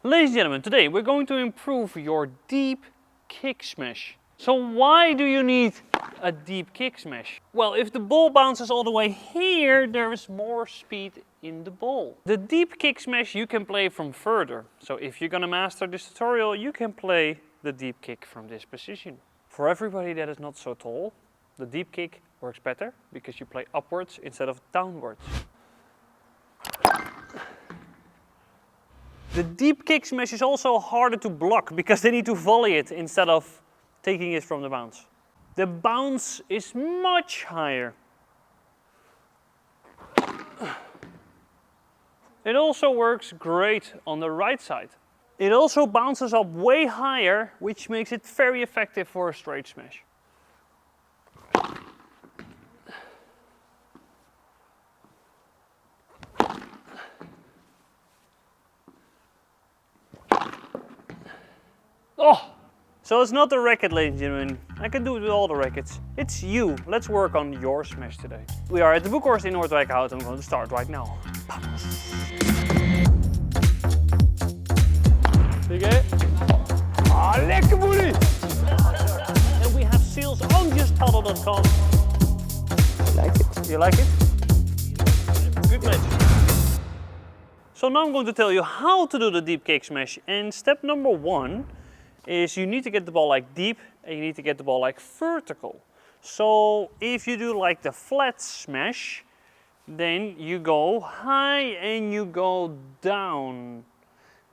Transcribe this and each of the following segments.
Ladies and gentlemen, today we're going to improve your deep kick smash. So why do you need a deep kick smash? Well, if the ball bounces all the way here, there is more speed in the ball. The deep kick smash you can play from further. So if you're gonna master this tutorial, you can play the deep kick from this position. For everybody that is not so tall, the deep kick works better because you play upwards instead of downwards. The deep kick smash is also harder to block because they need to volley it instead of taking it from the bounce. The bounce is much higher. It also works great on the right side. It also bounces up way higher, which makes it very effective for a straight smash. Oh! So it's not the racket, ladies and gentlemen. I can do it with all the rackets. It's you. Let's work on your smash today. We are at the boekhoorst in Noordwijkerhout and I'm going to start right now. Oké. Ah, lekker boelie! And we have sales on justpadel.com. I like it. You like it? Good match. So now I'm going to tell you how to do the deep kick smash. And step number 1 is you need to get the ball like deep and you need to get the ball like vertical. So if you do like the flat smash, then you go high and you go down.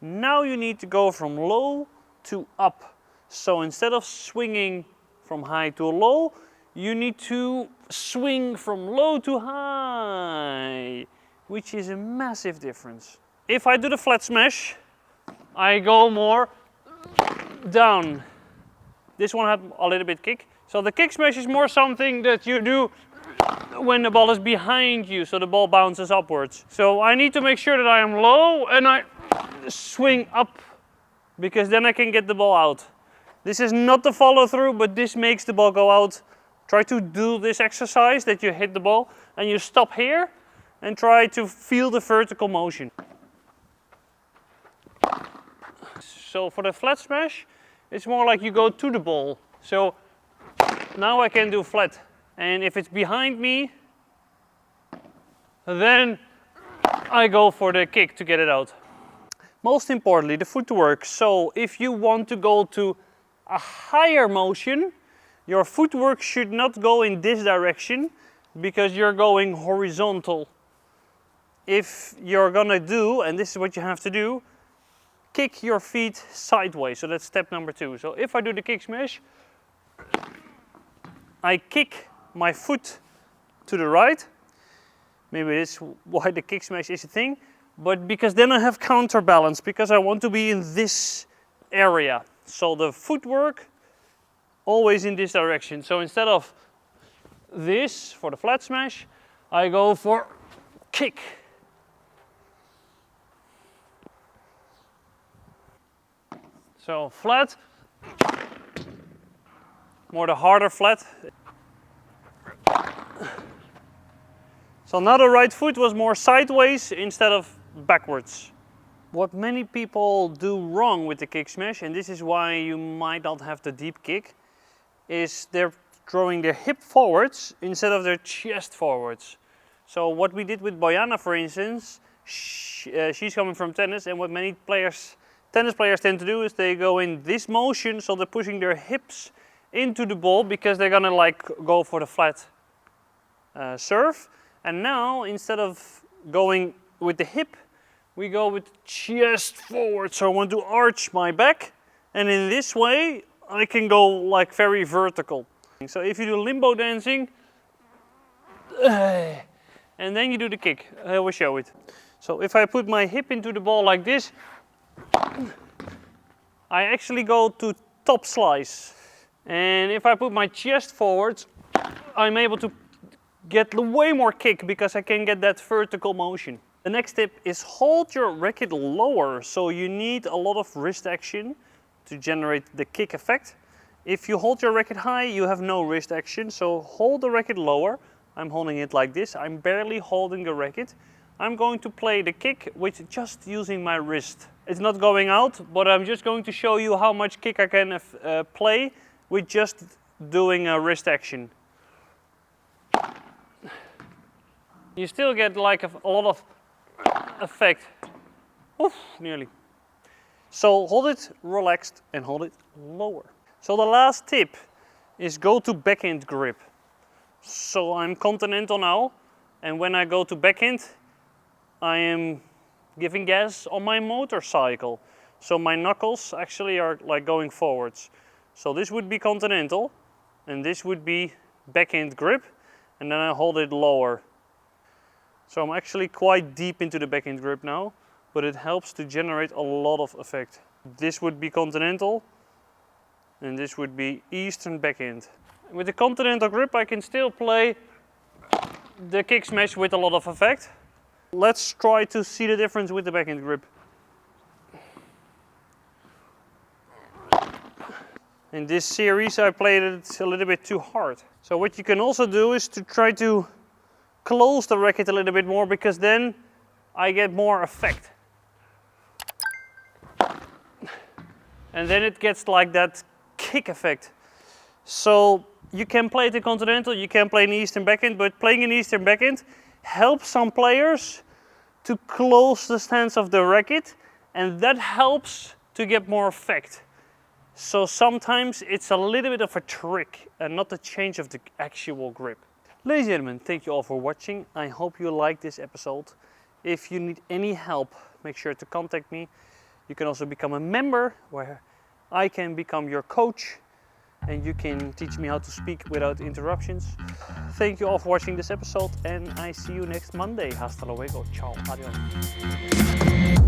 Now you need to go from low to up. So instead of swinging from high to low, you need to swing from low to high, which is a massive difference. If I do the flat smash, I go more down. This one had a little bit kick. So the kick smash is more something that you do when the ball is behind you, so the ball bounces upwards. So I need to make sure that I am low and I swing up, because then I can get the ball out. This is not the follow through, but this makes the ball go out. Try to do this exercise that you hit the ball and you stop here and try to feel the vertical motion. So for the flat smash, it's more like you go to the ball. So now I can do flat. And if it's behind me, then I go for the kick to get it out. Most importantly, the footwork. So if you want to go to a higher motion, your footwork should not go in this direction because you're going horizontal. If you're gonna do, and this is what you have to do, kick your feet sideways. So that's step number 2. So if I do the kick smash, I kick my foot to the right. Maybe that's why the kick smash is a thing. But because then I have counterbalance, because I want to be in this area. So the footwork always in this direction. So instead of this for the flat smash, I go for kick. So flat, more the harder flat. So now the right foot was more sideways instead of backwards. What many people do wrong with the kick smash, and this is why you might not have the deep kick, is they're throwing their hip forwards instead of their chest forwards. So what we did with Bojana, for instance, she's coming from tennis, and what many tennis players tend to do is they go in this motion, so they're pushing their hips into the ball because they're gonna like go for the flat serve. And now instead of going with the hip, we go with chest forward. So I want to arch my back, and in this way I can go like very vertical. So if you do limbo dancing, and then you do the kick, I will show it. So if I put my hip into the ball like this, I actually go to top slice. And if I put my chest forwards, I'm able to get way more kick because I can get that vertical motion. The next tip is hold your racket lower. So you need a lot of wrist action to generate the kick effect. If you hold your racket high, you have no wrist action. So hold the racket lower. I'm holding it like this. I'm barely holding the racket. I'm going to play the kick with just using my wrist It's not going out, but I'm just going to show you how much kick I can play with just doing a wrist action. You still get like a lot of effect. Oof, nearly. So hold it relaxed and hold it lower. So the last tip is go to backhand grip. So I'm continental now, and when I go to backhand, I am giving gas on my motorcycle. So my knuckles actually are like going forwards. So this would be continental, and this would be backhand grip, and then I hold it lower. So I'm actually quite deep into the backhand grip now, but it helps to generate a lot of effect. This would be continental, and this would be eastern backhand. With the continental grip I can still play the kick smash with a lot of effect. Let's try to see the difference with the backhand grip. In this series I played it a little bit too hard. So what you can also do is to try to close the racket a little bit more, because then I get more effect. And then it gets like that kick effect. So you can play the continental, you can play an eastern backhand, but playing an eastern backhand helps some players to close the stance of the racket, and that helps to get more effect. So sometimes it's a little bit of a trick and not a change of the actual grip. Ladies and gentlemen, thank you all for watching. I hope you liked this episode. If you need any help, make sure to contact me. You can also become a member where I can become your coach and you can teach me how to speak without interruptions. Thank you all for watching this episode, and I see you next Monday. Hasta luego. Ciao. Adios.